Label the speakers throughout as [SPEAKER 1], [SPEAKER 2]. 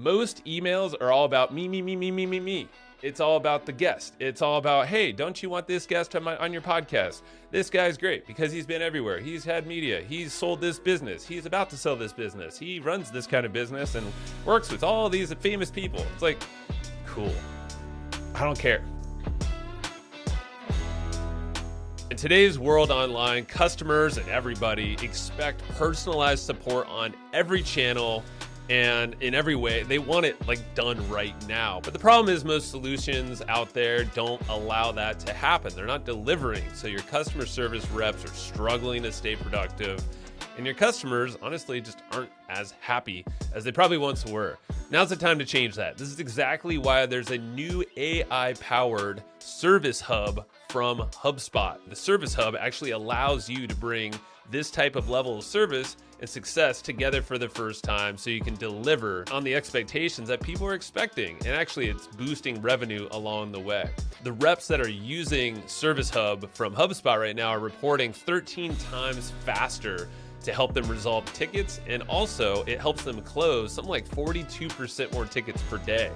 [SPEAKER 1] Most emails are all about me. It's all about the guest. It's all about, hey, don't you want this guest on your podcast? This guy's great because he's been everywhere. He's had media. He's sold this business. He's about to sell this business. He runs this kind of business and works with all these famous people. It's like, cool. I don't care. In today's world online, customers and everybody expect personalized support on every channel and in every way. They want it done right now. But the problem is most solutions out there don't allow that to happen. They're not delivering. So your customer service reps are struggling to stay productive. And your customers, honestly, just aren't as happy as they probably once were. Now's the time to change that. This is exactly why there's a new AI-powered service hub from HubSpot. The service hub actually allows you to bring this type of level of service and success together for the first time so you can deliver on the expectations that people are expecting. And actually, it's boosting revenue along the way. The reps that are using Service Hub from HubSpot right now are reporting 13 times faster to help them resolve tickets, and also it helps them close something like 42% more tickets per day.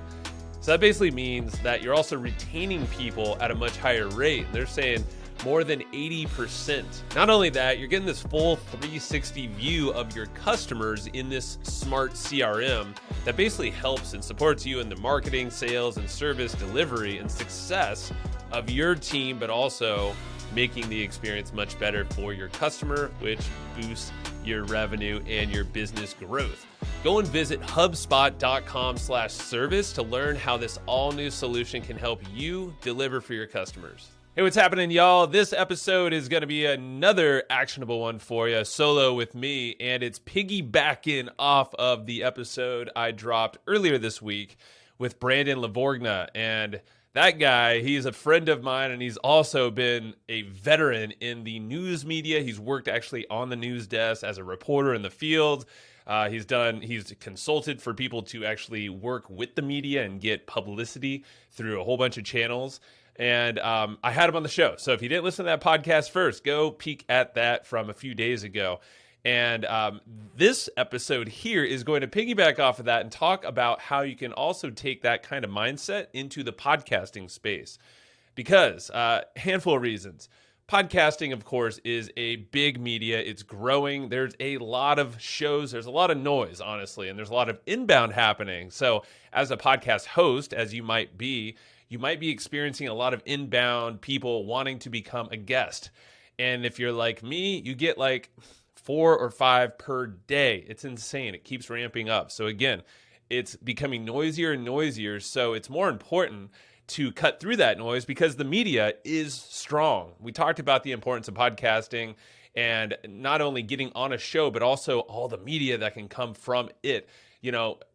[SPEAKER 1] So that basically means that you're also retaining people at a much higher rate. They're saying more than 80%. Not only that, you're getting this full 360 view of your customers in this smart CRM that basically helps and supports you in the marketing, sales, and service delivery and success of your team, but also making the experience much better for your customer, which boosts your revenue and your business growth. Go and visit HubSpot.com/service to learn how this all-new solution can help you deliver for your customers. Hey, what's happening, y'all? This episode is going to be another actionable one for you, solo with me, and it's piggybacking off of the episode I dropped earlier this week with Brandon Lavorgna. And that guy, he's a friend of mine, and he's also been a veteran in the news media. He's worked actually on the news desk as a reporter in the field. He's consulted for people to actually work with the media and get publicity through a whole bunch of channels. And I had him on the show. So if you didn't listen to that podcast first, go peek at that from a few days ago. And this episode here is going to piggyback off of that and talk about how you can also take that kind of mindset into the podcasting space. Because handful of reasons. Podcasting, of course, is a big media. It's growing. There's a lot of shows. There's a lot of noise, honestly, and there's a lot of inbound happening. So as a podcast host, as you might be experiencing a lot of inbound people wanting to become a guest. And if you're like me, you get 4 or 5 per day. It's insane. It keeps ramping up. So again, it's becoming noisier and noisier. So it's more important to cut through that noise because the media is strong. We talked about the importance of podcasting and not only getting on a show, but also all the media that can come from it.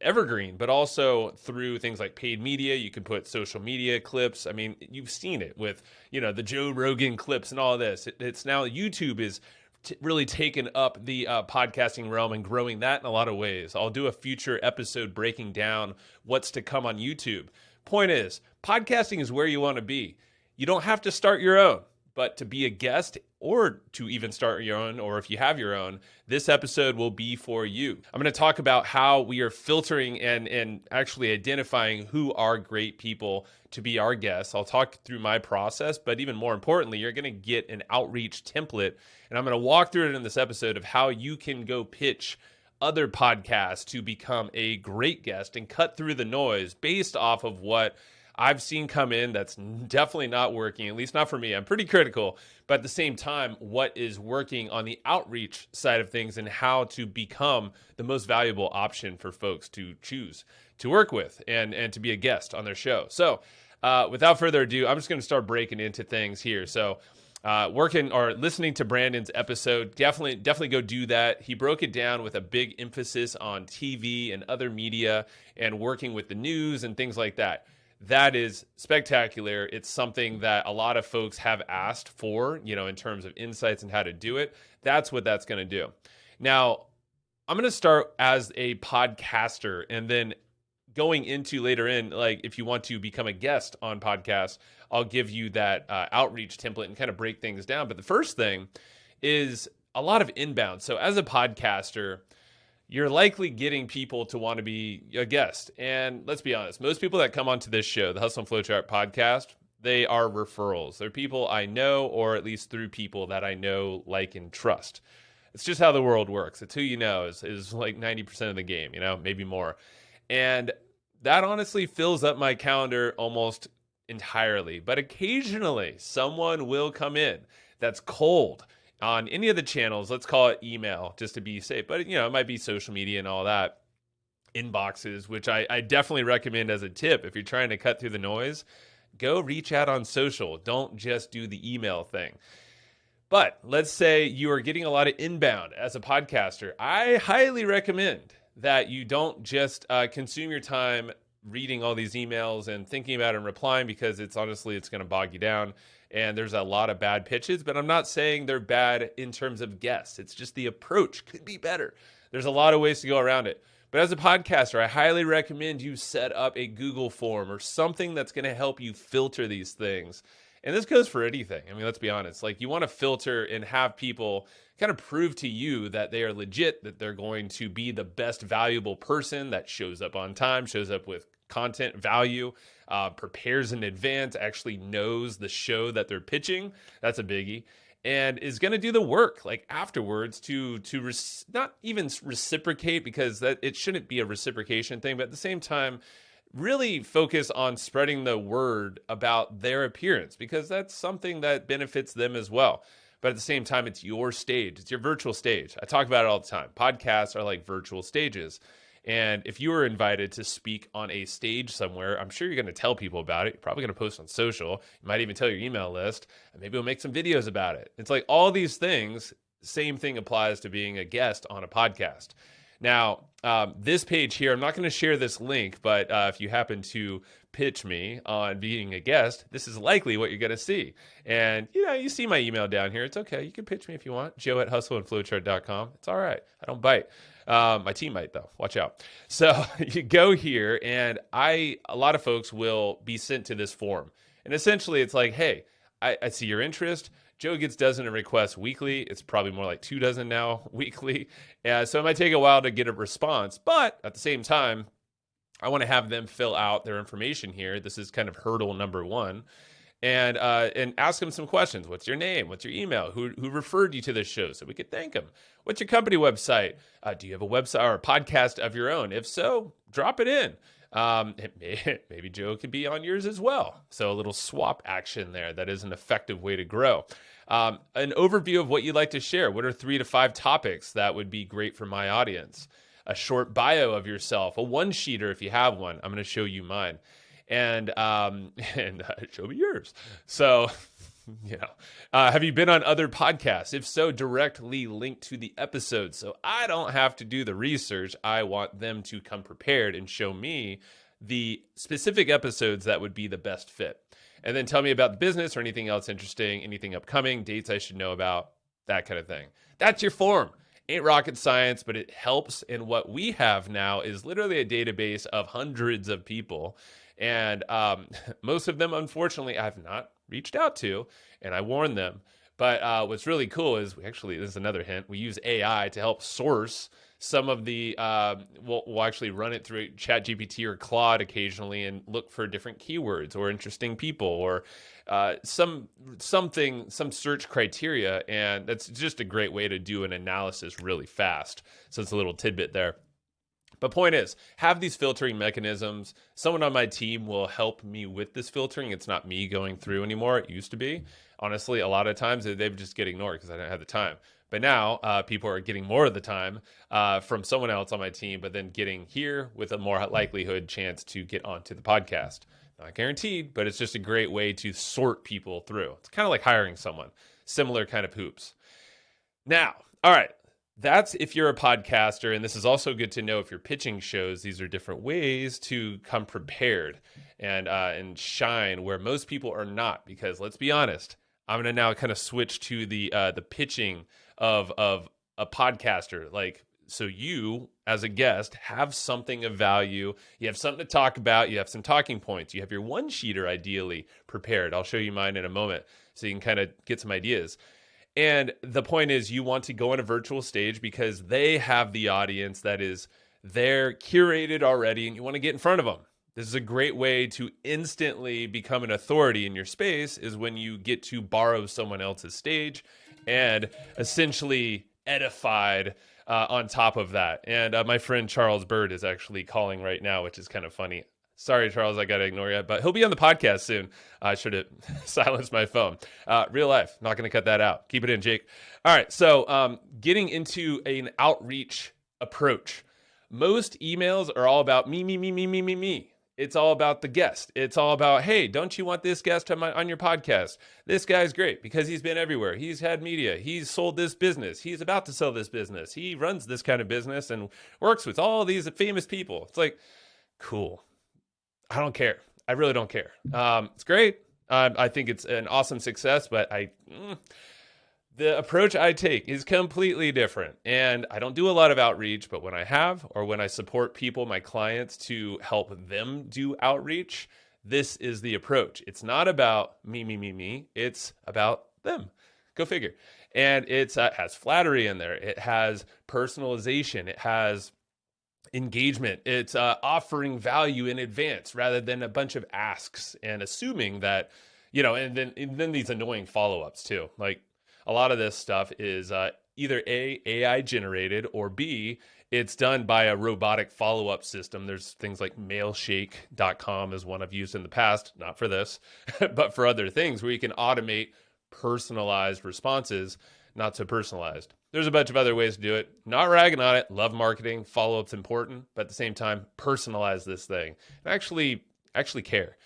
[SPEAKER 1] Evergreen, but also through things like paid media. You can put social media clips. I mean, you've seen it with, the Joe Rogan clips and all this. It's now YouTube is really taken up the podcasting realm and growing that in a lot of ways. I'll do a future episode breaking down what's to come on YouTube. Point is, podcasting is where you want to be. You don't have to start your own, but to be a guest or to even start your own, or if you have your own, this episode will be for you. I'm going to talk about how we are filtering and actually identifying who are great people to be our guests. I'll talk through my process, but even more importantly, you're going to get an outreach template, and I'm going to walk through it in this episode of how you can go pitch other podcasts to become a great guest and cut through the noise based off of what I've seen come in that's definitely not working, at least not for me. I'm pretty critical, but at the same time, what is working on the outreach side of things and how to become the most valuable option for folks to choose to work with and to be a guest on their show. So without further ado, I'm just going to start breaking into things here. So working or listening to Brandon's episode, definitely go do that. He broke it down with a big emphasis on TV and other media and working with the news and things like that. That is spectacular. It's something that a lot of folks have asked for, in terms of insights and how to do it. That's what that's going to do. Now, I'm going to start as a podcaster and then going into later in, if you want to become a guest on podcasts, I'll give you that outreach template and kind of break things down. But the first thing is a lot of inbound. So as a podcaster, you're likely getting people to want to be a guest. And let's be honest, most people that come onto this show, the Hustle Flowchart podcast, they are referrals. They're people I know, or at least through people that I know, like, and trust. It's just how the world works. It's who you know is like 90% of the game, maybe more. And that honestly fills up my calendar almost entirely. But occasionally someone will come in that's cold on any of the channels. Let's call it email just to be safe. But, it might be social media and all that. Inboxes, which I definitely recommend as a tip. If you're trying to cut through the noise, go reach out on social. Don't just do the email thing. But let's say you are getting a lot of inbound as a podcaster. I highly recommend that you don't just consume your time reading all these emails and thinking about it and replying, because it's going to bog you down. And there's a lot of bad pitches, but I'm not saying they're bad in terms of guests. It's just the approach could be better. There's a lot of ways to go around it. But as a podcaster, I highly recommend you set up a Google form or something that's going to help you filter these things. And this goes for anything. I mean, let's be honest. Like, you want to filter and have people kind of prove to you that they are legit, that they're going to be the best valuable person that shows up on time, shows up with content value, prepares in advance, actually knows the show that they're pitching. That's a biggie. And is going to do the work like afterwards to not even reciprocate, because that it shouldn't be a reciprocation thing, but at the same time, really focus on spreading the word about their appearance, because that's something that benefits them as well. But at the same time, it's your stage. It's your virtual stage. I talk about it all the time. Podcasts are like virtual stages. And if you were invited to speak on a stage somewhere, I'm sure you're going to tell people about it. You're probably going to post on social. You might even tell your email list, and maybe we'll make some videos about it. It's like all these things, same thing applies to being a guest on a podcast. Now, this page here, I'm not going to share this link, but if you happen to pitch me on being a guest, this is likely what you're going to see. And, you see my email down here. It's okay. You can pitch me if you want. joe@hustleandflowchart.com. It's all right. I don't bite. My team might, though. Watch out. So you go here, and a lot of folks will be sent to this form. And essentially, it's like, hey, I see your interest. Joe gets dozen of requests weekly. It's probably more like 2 dozen now weekly. So it might take a while to get a response. But at the same time, I want to have them fill out their information here. This is kind of hurdle number one. And ask them some questions. What's your name? What's your email? Who referred you to this show so we could thank them? What's your company website? Do you have a website or a podcast of your own? If so, drop it in. Maybe Joe could be on yours as well. So a little swap action there. That is an effective way to grow. An overview of what you'd like to share. What are 3 to 5 topics that would be great for my audience? A short bio of yourself, a one-sheeter if you have one. I'm going to show you mine. And show me yours. So, have you been on other podcasts? If so, directly link to the episode. So I don't have to do the research. I want them to come prepared and show me the specific episodes that would be the best fit. And then tell me about the business or anything else interesting, anything upcoming, dates I should know about, that kind of thing. That's your form. Ain't rocket science, but it helps. And what we have now is literally a database of hundreds of people. And most of them, unfortunately, I have not reached out to, and I warned them. But what's really cool is this is another hint. We use AI to help source some of the, we'll actually run it through ChatGPT or Claude occasionally and look for different keywords or interesting people or some search criteria. And that's just a great way to do an analysis really fast. So it's a little tidbit there. But point is, have these filtering mechanisms. Someone on my team will help me with this filtering. It's not me going through anymore. It used to be. Honestly, a lot of times they would just get ignored because I didn't have the time. But now people are getting more of the time from someone else on my team, but then getting here with a more likelihood chance to get onto the podcast. Not guaranteed, but it's just a great way to sort people through. It's kind of like hiring someone. Similar kind of hoops. Now, all right. That's if you're a podcaster, and this is also good to know if you're pitching shows. These are different ways to come prepared and shine where most people are not. Because let's be honest, I'm going to now kind of switch to the pitching of a podcaster. Like, so you as a guest have something of value. You have something to talk about. You have some talking points. You have your one-sheeter ideally prepared. I'll show you mine in a moment so you can kind of get some ideas. And the point is, you want to go on a virtual stage because they have the audience that is there curated already, and you want to get in front of them. This is a great way to instantly become an authority in your space, is when you get to borrow someone else's stage and essentially edified on top of that. And my friend Charles Bird is actually calling right now, which is kind of funny. Sorry, Charles, I got to ignore you, but he'll be on the podcast soon. I should have silenced my phone. Real life, not going to cut that out. Keep it in, Jake. All right, so getting into an outreach approach. Most emails are all about me. It's all about the guest. It's all about, hey, don't you want this guest on your podcast? This guy's great because he's been everywhere. He's had media. He's sold this business. He's about to sell this business. He runs this kind of business and works with all these famous people. It's like, cool. I don't care. I really don't care. It's great. I think it's an awesome success, but the approach I take is completely different. And I don't do a lot of outreach, but when I have, or when I support people, my clients, to help them do outreach, this is the approach. It's not about me. It's about them. Go figure. And it has flattery in there. It has personalization. It has engagement. It's offering value in advance rather than a bunch of asks and assuming that, and then these annoying follow-ups too. Like, a lot of this stuff is either A, AI generated, or B, it's done by a robotic follow-up system. There's things like mailshake.com is one I've used in the past, not for this, but for other things where you can automate personalized responses, not so personalized. There's a bunch of other ways to do it. Not ragging on it. Love marketing. Follow-up's important, but at the same time, personalize this thing. And actually care.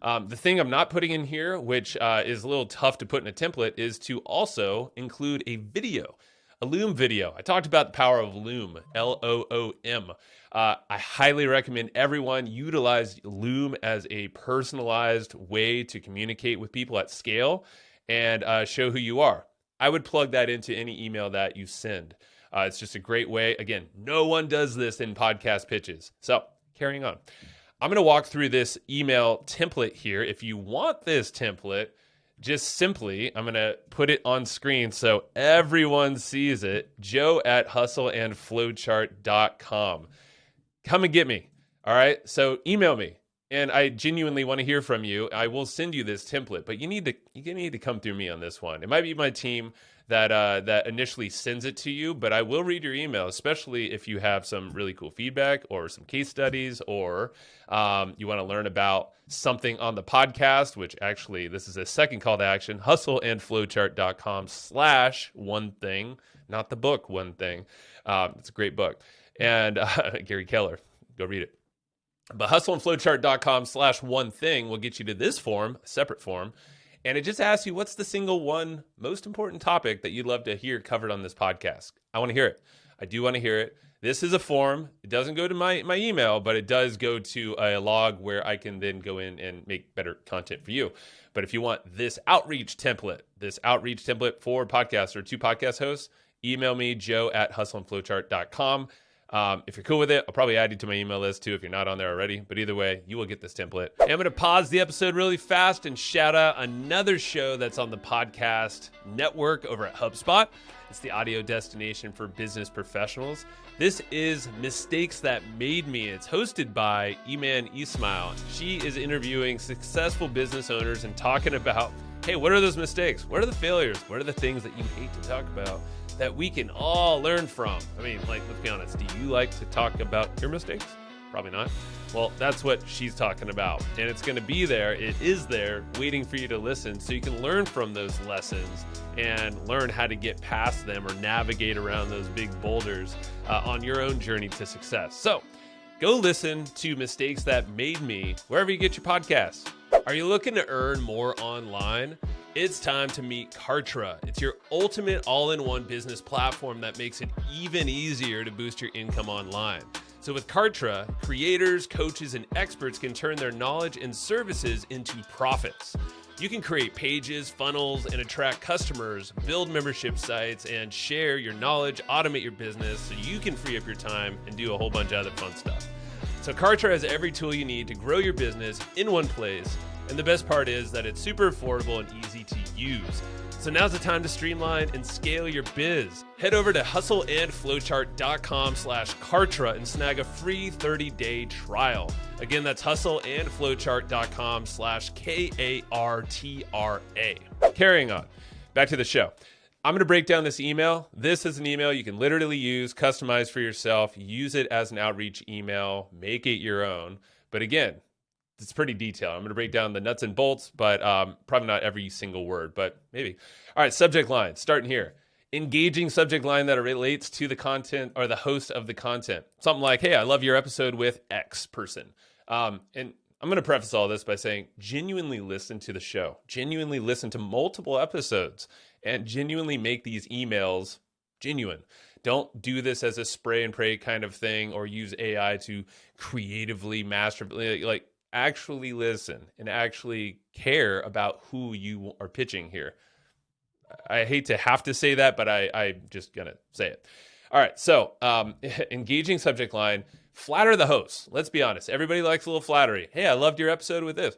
[SPEAKER 1] The thing I'm not putting in here, which is a little tough to put in a template, is to also include a video, a Loom video. I talked about the power of Loom, Loom. I highly recommend everyone utilize Loom as a personalized way to communicate with people at scale and show who you are. I would plug that into any email that you send. It's just a great way. Again, no one does this in podcast pitches. So carrying on. I'm going to walk through this email template here. If you want this template, just simply, I'm going to put it on screen so everyone sees it. joe@hustleandflowchart.com. Come and get me. All right. So email me. And I genuinely want to hear from you. I will send you this template, but you need to come through me on this one. It might be my team that initially sends it to you, but I will read your email, especially if you have some really cool feedback or some case studies, or you want to learn about something on the podcast, which actually this is a second call to action, hustleandflowchart.com/one thing, not the book One Thing. It's a great book. And Gary Keller, go read it. But hustleandflowchart.com/one thing will get you to this form, a separate form. And it just asks you, what's the single one most important topic that you'd love to hear covered on this podcast? I want to hear it. I do want to hear it. This is a form. It doesn't go to my email, but it does go to a log where I can then go in and make better content for you. But if you want this outreach template for podcasts or two podcast hosts, email me, joe@hustleandflowchart.com. If you're cool with it, I'll probably add you to my email list too if you're not on there already. But either way, you will get this template. And I'm going to pause the episode really fast and shout out another show that's on the podcast network over at HubSpot. It's the audio destination for business professionals. This is Mistakes That Made Me. It's hosted by Iman Ismail. She is interviewing successful business owners and talking about, hey, what are those mistakes? What are the failures? What are the things that you hate to talk about that we can all learn from? I mean, let's be honest. Do you like to talk about your mistakes? Probably not. Well, that's what she's talking about. And it's going to be there. It is there waiting for you to listen so you can learn from those lessons and learn how to get past them or navigate around those big boulders on your own journey to success. So go listen to Mistakes That Made Me wherever you get your podcasts. Are you looking to earn more online? It's time to meet Kartra. It's your ultimate all-in-one business platform that makes it even easier to boost your income online. So with Kartra, creators, coaches, and experts can turn their knowledge and services into profits. You can create pages, funnels, and attract customers, build membership sites, and share your knowledge, automate your business so you can free up your time and do a whole bunch of other fun stuff. So Kartra has every tool you need to grow your business in one place, And the best part is that it's super affordable and easy to use. So now's the time to streamline and scale your biz. Head over to hustleandflowchart.com/Kartra and snag a free 30-day trial. Again, that's hustleandflowchart.com/KARTRA. Carrying on, back to the show. I'm going to break down this email. This is an email you can literally use, customize for yourself, use it as an outreach email, make it your own. But again, it's pretty detailed. I'm going to break down the nuts and bolts, but probably not every single word, but maybe. All right, subject line, starting here. Engaging subject line that relates to the content or the host of the content. Something like, hey, I love your episode with X person. And I'm going to preface all this by saying, genuinely listen to the show. Genuinely listen to multiple episodes and genuinely make these emails genuine. Don't do this as a spray and pray kind of thing or use AI to creatively master, like, actually listen and actually care about who you are pitching here. I hate to have to say that, but I'm just going to say it. All right. So engaging subject line, flatter the host. Let's be honest. Everybody likes a little flattery. Hey, I loved your episode with this.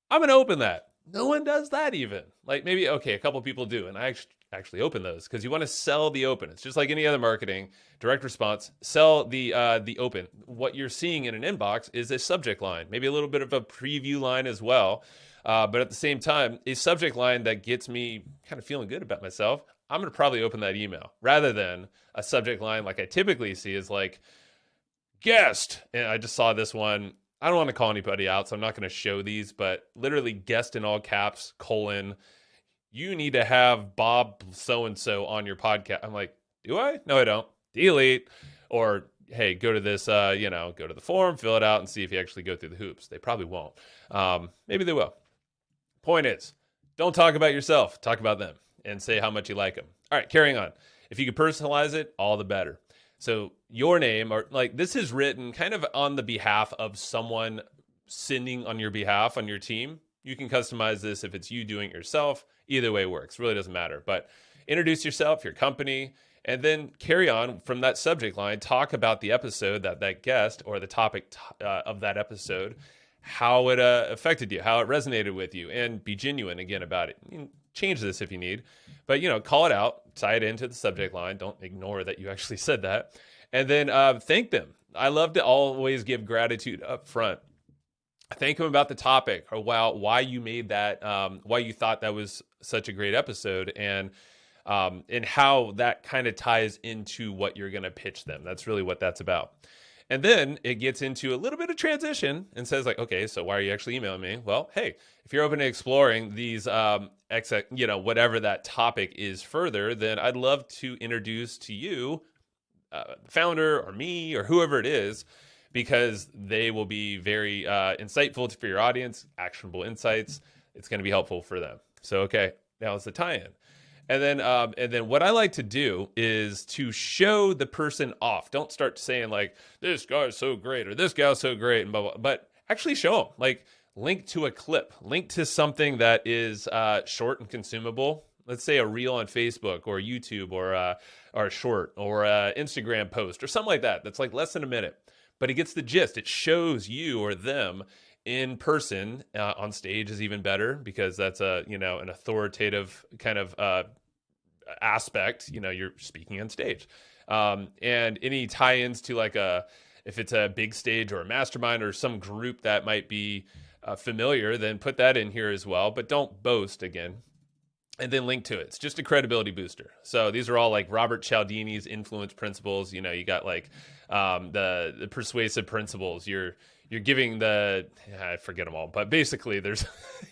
[SPEAKER 1] I'm going to open that. No one does that even. Like maybe, okay, a couple people do. And I actually open those because you want to sell the open. It's just like any other marketing, direct response, sell the open. What you're seeing in an inbox is a subject line, maybe a little bit of a preview line as well. But at the same time, a subject line that gets me kind of feeling good about myself, I'm going to probably open that email rather than a subject line like I typically see is like guest. And I just saw this one. I don't want to call anybody out, so I'm not going to show these, but literally guest in all caps, : you need to have Bob so-and-so on your podcast. I'm like, do I? No, I don't. Delete. Or, hey, go to this, go to the form, fill it out and see if you actually go through the hoops. They probably won't. Maybe they will. Point is, don't talk about yourself. Talk about them and say how much you like them. All right, carrying on. If you could personalize it, all the better. So your name, or like this is written kind of on the behalf of someone sending on your behalf on your team. You can customize this if it's you doing it yourself. Either way works. Really doesn't matter. But introduce yourself, your company, and then carry on from that subject line. Talk about the episode, that guest or the topic of that episode, how it affected you, how it resonated with you, and be genuine again about it. You can change this if you need, but call it out, tie it into the subject line. Don't ignore that you actually said that, and then thank them. I love to always give gratitude up front. Thank them about the topic or why you made that, why you thought that was such a great episode, and how that kind of ties into what you're going to pitch them. That's really what that's about. And then it gets into a little bit of transition and says like, okay, so why are you actually emailing me? Well, hey, if you're open to exploring these, whatever that topic is further, then I'd love to introduce to you the founder or me or whoever it is, because they will be very insightful for your audience, actionable insights. It's going to be helpful for them. So, okay, now it's the tie-in. And then what I like to do is to show the person off. Don't start saying like, this guy's so great or this gal's so great, and blah, blah, but actually show them. Like link to a clip, link to something that is short and consumable. Let's say a reel on Facebook or YouTube or a short or a Instagram post or something like that. That's like less than a minute, but it gets the gist. It shows you or them in person. On stage is even better because that's an authoritative kind of aspect. You're speaking on stage, and any tie-ins to like if it's a big stage or a mastermind or some group that might be familiar, then put that in here as well. But don't boast again. And then link to it. It's just a credibility booster. So these are all like Robert Cialdini's influence principles. You got like the persuasive principles. You're giving I forget them all, but basically there's,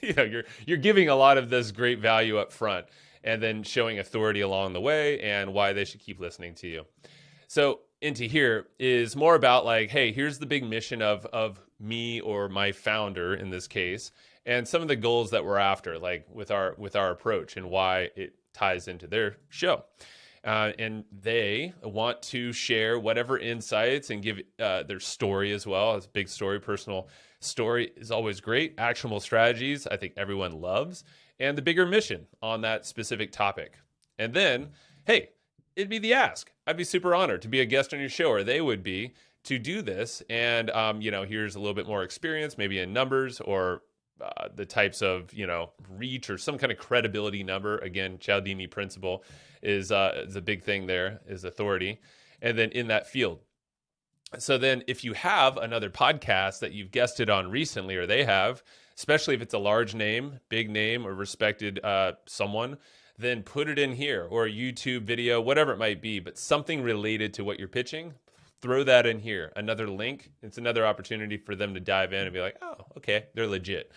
[SPEAKER 1] you're giving a lot of this great value up front and then showing authority along the way and why they should keep listening to you. So into here is more about like, hey, here's the big mission of me or my founder in this case, and some of the goals that we're after, like with our approach and why it ties into their show. And they want to share whatever insights and give their story as well. It's a big story. Personal story is always great. Actionable strategies, I think everyone loves. And the bigger mission on that specific topic. And then, hey, it'd be the ask. I'd be super honored to be a guest on your show, or they would be, to do this. And, here's a little bit more experience, maybe in numbers or the types of, reach or some kind of credibility number. Again, Cialdini principle is a big thing there, is authority. And then in that field. So then if you have another podcast that you've guested on recently, or they have, especially if it's a large name, big name, or respected someone, then put it in here, or a YouTube video, whatever it might be, but something related to what you're pitching. Throw that in here. Another link. It's another opportunity for them to dive in and be like, oh, okay, they're legit.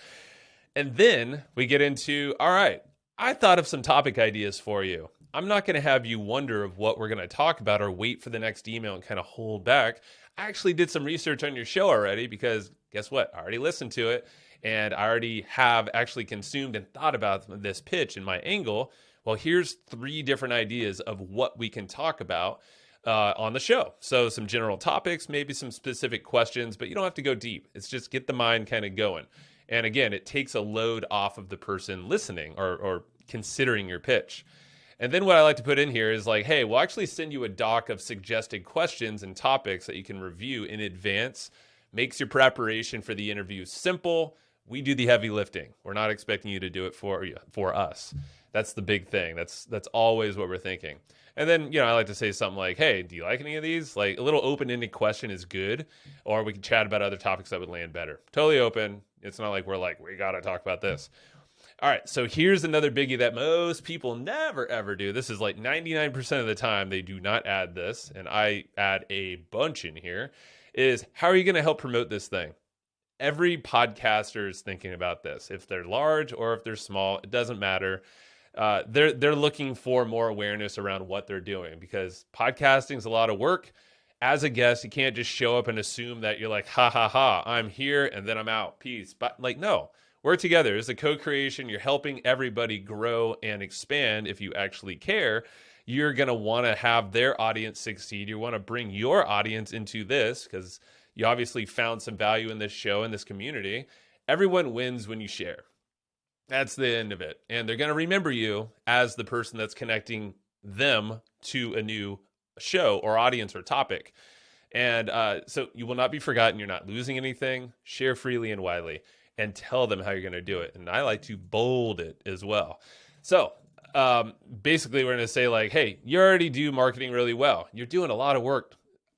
[SPEAKER 1] And then we get into, all right, I thought of some topic ideas for you. I'm not going to have you wonder of what we're going to talk about or wait for the next email and kind of hold back. I actually did some research on your show already, because guess what? I already listened to it, and I already have actually consumed and thought about this pitch and my angle. Well, here's 3 different ideas of what we can talk about on the show. So some general topics, maybe some specific questions, but you don't have to go deep. It's just get the mind kind of going. And again, it takes a load off of the person listening or considering your pitch. And then what I like to put in here is like, hey, we'll actually send you a doc of suggested questions and topics that you can review in advance. Makes your preparation for the interview simple. We do the heavy lifting. We're not expecting you to do it for us. That's the big thing. That's always what we're thinking. And then, I like to say something like, hey, do you like any of these? Like, a little open-ended question is good, or we can chat about other topics that would land better. Totally open. It's not like we're like, we got to talk about this. All right, so here's another biggie that most people never, ever do. This is like 99% of the time they do not add this, and I add a bunch in here, is how are you going to help promote this thing? Every podcaster is thinking about this. If they're large or if they're small, it doesn't matter. They're looking for more awareness around what they're doing, because podcasting is a lot of work. As a guest, you can't just show up and assume that you're like, ha, ha, ha, I'm here and then I'm out. Peace. But like, no. Work together. It's a co-creation. You're helping everybody grow and expand. If you actually care, you're going to want to have their audience succeed. You want to bring your audience into this because you obviously found some value in this show, in this community. Everyone wins when you share. That's the end of it. And they're going to remember you as the person that's connecting them to a new show or audience or topic. And so you will not be forgotten. You're not losing anything. Share freely and widely. And tell them how you're going to do it. And I like to bold it as well. So basically, we're going to say like, hey, you already do marketing really well. You're doing a lot of work.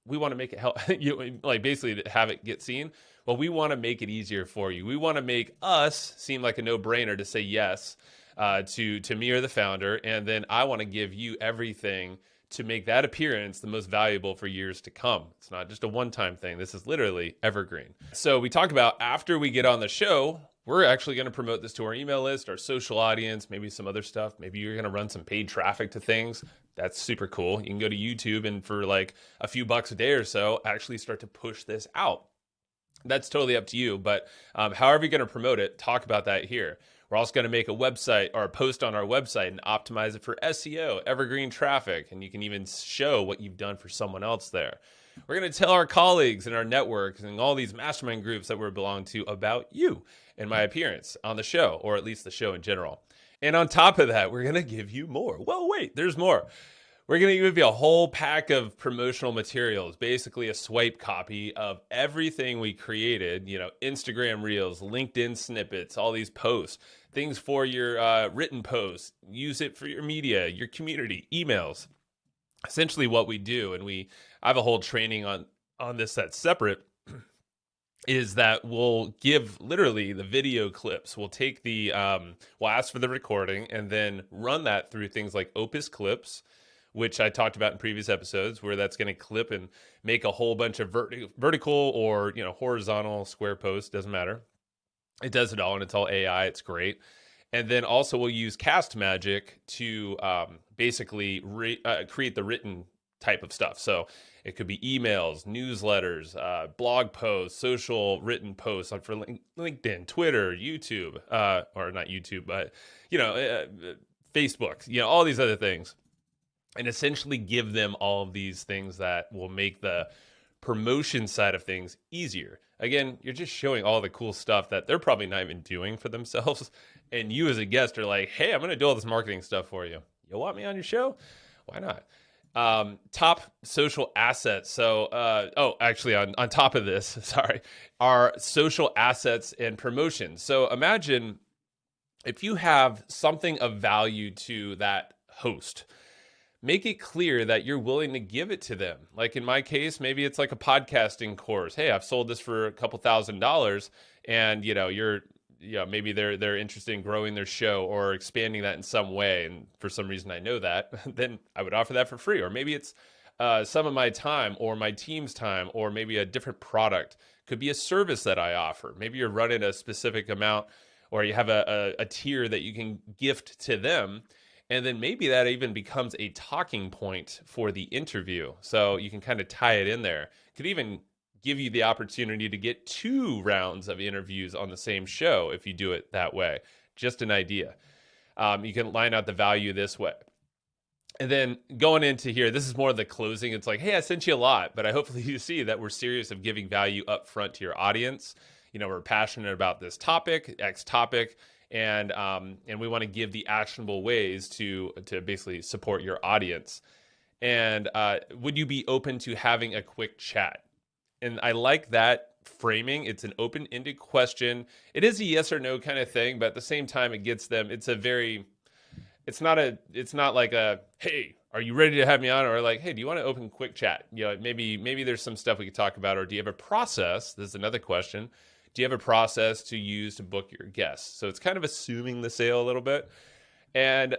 [SPEAKER 1] We want to make it help you, like basically to have it get seen. Well, we want to make it easier for you. We want to make us seem like a no-brainer to say yes to me or the founder. And then I want to give you everything to make that appearance the most valuable for years to come. It's not just a one-time thing. This is literally evergreen. So we talk about after we get on the show, we're actually going to promote this to our email list, our social audience, maybe some other stuff. Maybe you're going to run some paid traffic to things. That's super cool. You can go to YouTube and for like a few bucks a day or so, actually start to push this out. That's totally up to you. But however you're going to promote it, talk about that here. We're also going to make a website or a post on our website and optimize it for SEO, evergreen traffic, and you can even show what you've done for someone else there. We're going to tell our colleagues and our networks and all these mastermind groups that we belong to about you and my appearance on the show, or at least the show in general. And on top of that, we're going to give you more. Well, wait, there's more. We're going to give you a whole pack of promotional materials, basically a swipe copy of everything we created, Instagram Reels, LinkedIn snippets, all these posts, things for your written posts, use it for your media, your community, emails. Essentially what we do, and I have a whole training on this that's separate, is that we'll give literally the video clips. We'll take we'll ask for the recording and then run that through things like Opus Clips, which I talked about in previous episodes, where that's going to clip and make a whole bunch of vertical or horizontal square posts, doesn't matter. It does it all, and it's all AI. It's great. And then also we'll use Cast Magic to basically create the written type of stuff. So it could be emails, newsletters, blog posts, social written posts for LinkedIn, Twitter, YouTube, or not YouTube, but Facebook, all these other things. And essentially give them all of these things that will make the promotion side of things easier. Again, you're just showing all the cool stuff that they're probably not even doing for themselves. And you as a guest are like, hey, I'm going to do all this marketing stuff for you. You want me on your show? Why not? Top social assets. So, actually, on top of this, sorry, are social assets and promotions. So imagine if you have something of value to that host, make it clear that you're willing to give it to them. Like in my case, maybe it's like a podcasting course. Hey, I've sold this for a couple $1,000, and maybe they're interested in growing their show or expanding that in some way. And for some reason I know that, then I would offer that for free. Or maybe it's some of my time or my team's time, or maybe a different product. Could be a service that I offer. Maybe you're running a specific amount, or you have a tier that you can gift to them. And then maybe that even becomes a talking point for the interview. So you can kind of tie it in there. Could even give you the opportunity to get 2 rounds of interviews on the same show if you do it that way. Just an idea. You can line out the value this way. And then going into here, this is more of the closing. It's like, hey, I sent you a lot, but hopefully you see that we're serious of giving value up front to your audience. We're passionate about this topic, X topic, and we want to give the actionable ways to basically support your audience. And would you be open to having a quick chat? And I like that framing. It's an open-ended question. It is a yes or no kind of thing, but at the same time, it gets them. It's not like a, hey, are you ready to have me on? Or like, hey, do you want to open quick chat? Maybe there's some stuff we could talk about. Or do you have a process? This is another question. Do you have a process to use to book your guests? So it's kind of assuming the sale a little bit. And,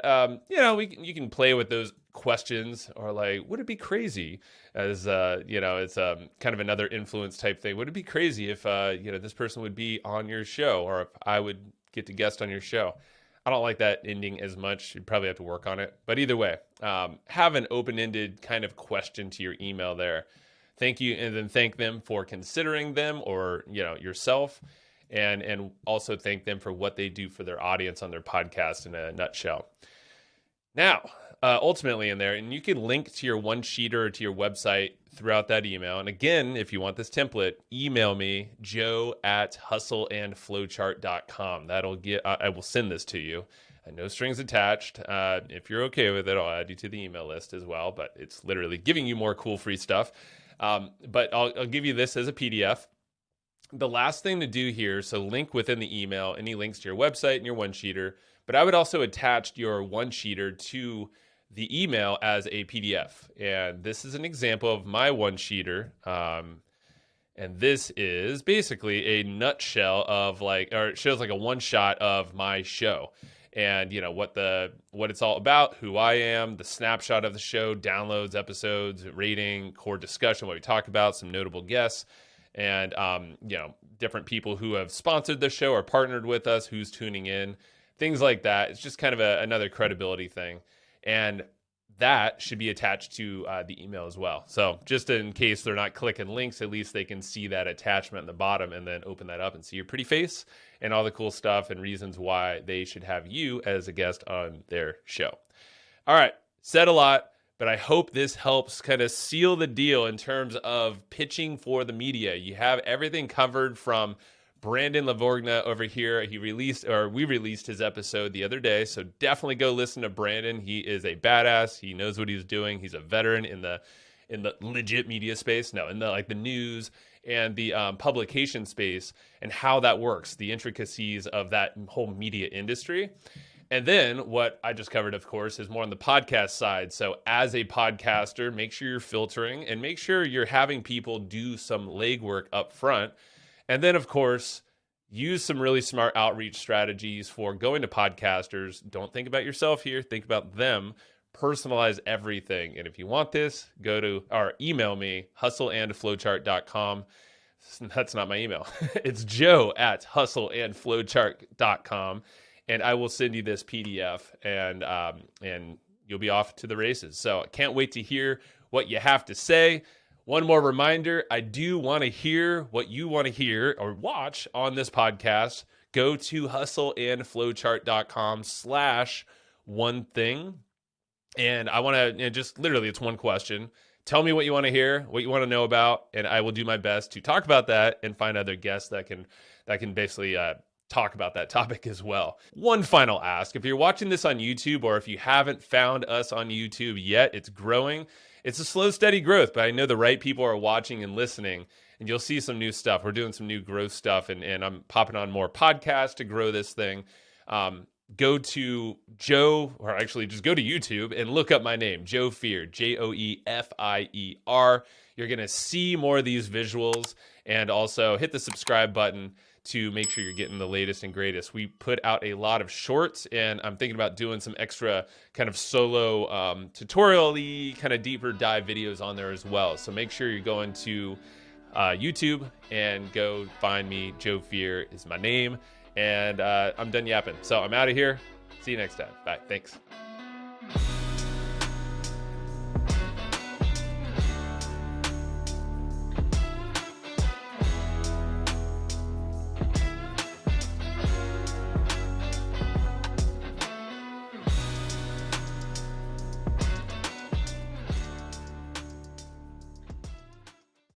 [SPEAKER 1] you can play with those questions, or like, would it be crazy as, it's kind of another influence type thing. Would it be crazy if, this person would be on your show, or if I would get to guest on your show? I don't like that ending as much. You'd probably have to work on it. But either way, have an open-ended kind of question to your email there. Thank you, and then thank them for considering them, or yourself, and also thank them for what they do for their audience on their podcast in a nutshell. Now, ultimately in there, and you can link to your one-sheeter or to your website throughout that email. And again, if you want this template, email me, joe@hustleandflowchart.com. I will send this to you. No strings attached. If you're okay with it, I'll add you to the email list as well, but it's literally giving you more cool free stuff. But I'll give you this as a PDF. The last thing to do here, so link within the email, any links to your website and your one-sheeter, but I would also attach your one-sheeter to the email as a PDF. And this is an example of my one-sheeter. And this is basically a nutshell of it shows like a one-shot of my show. And what it's all about, who I am, the snapshot of the show, downloads, episodes, rating, core discussion, what we talk about, some notable guests, and different people who have sponsored the show or partnered with us, who's tuning in, things like that. It's just kind of another credibility thing, and that should be attached to the email as well. So just in case they're not clicking links, at least they can see that attachment in the bottom and then open that up and see your pretty face and all the cool stuff and reasons why they should have you as a guest on their show. All right, said a lot, but I hope this helps kind of seal the deal in terms of pitching for the media. You have everything covered from Brandon Lavorgna over here. We released his episode the other day, so definitely go listen to Brandon. He is a badass. He knows what he's doing. He's a veteran in the legit media space. No, in the news and the publication space, and how that works, the intricacies of that whole media industry. And then what I just covered, of course, is more on the podcast side. So as a podcaster, make sure you're filtering and make sure you're having people do some legwork up front. And then, of course, use some really smart outreach strategies for going to podcasters. Don't think about yourself here. Think about them. Personalize everything. And if you want this, go to or email me, hustleandflowchart.com. That's not my email. It's joe@hustleandflowchart.com. And I will send you this PDF, and you'll be off to the races. So I can't wait to hear what you have to say. One more reminder, I do want to hear what you want to hear or watch on this podcast. Go to hustleandflowchart.com/one-thing. And I want to just literally, it's one question. Tell me what you want to hear, what you want to know about, and I will do my best to talk about that and find other guests that can basically talk about that topic as well. One final ask: if you're watching this on YouTube, or if you haven't found us on YouTube yet, it's growing. It's a slow, steady growth, but I know the right people are watching and listening, and you'll see some new stuff. We're doing some new growth stuff, and I'm popping on more podcasts to grow this thing. Go to Joe, or actually just go to YouTube and look up my name, Joe Fier, Joefier. You're going to see more of these visuals, and also hit the subscribe button to make sure you're getting the latest and greatest. We put out a lot of shorts, and I'm thinking about doing some extra kind of solo tutorial-y, kind of deeper dive videos on there as well. So make sure you're going to YouTube and go find me. Joe Fier is my name, and I'm done yapping. So I'm out of here. See you next time. Bye. Thanks.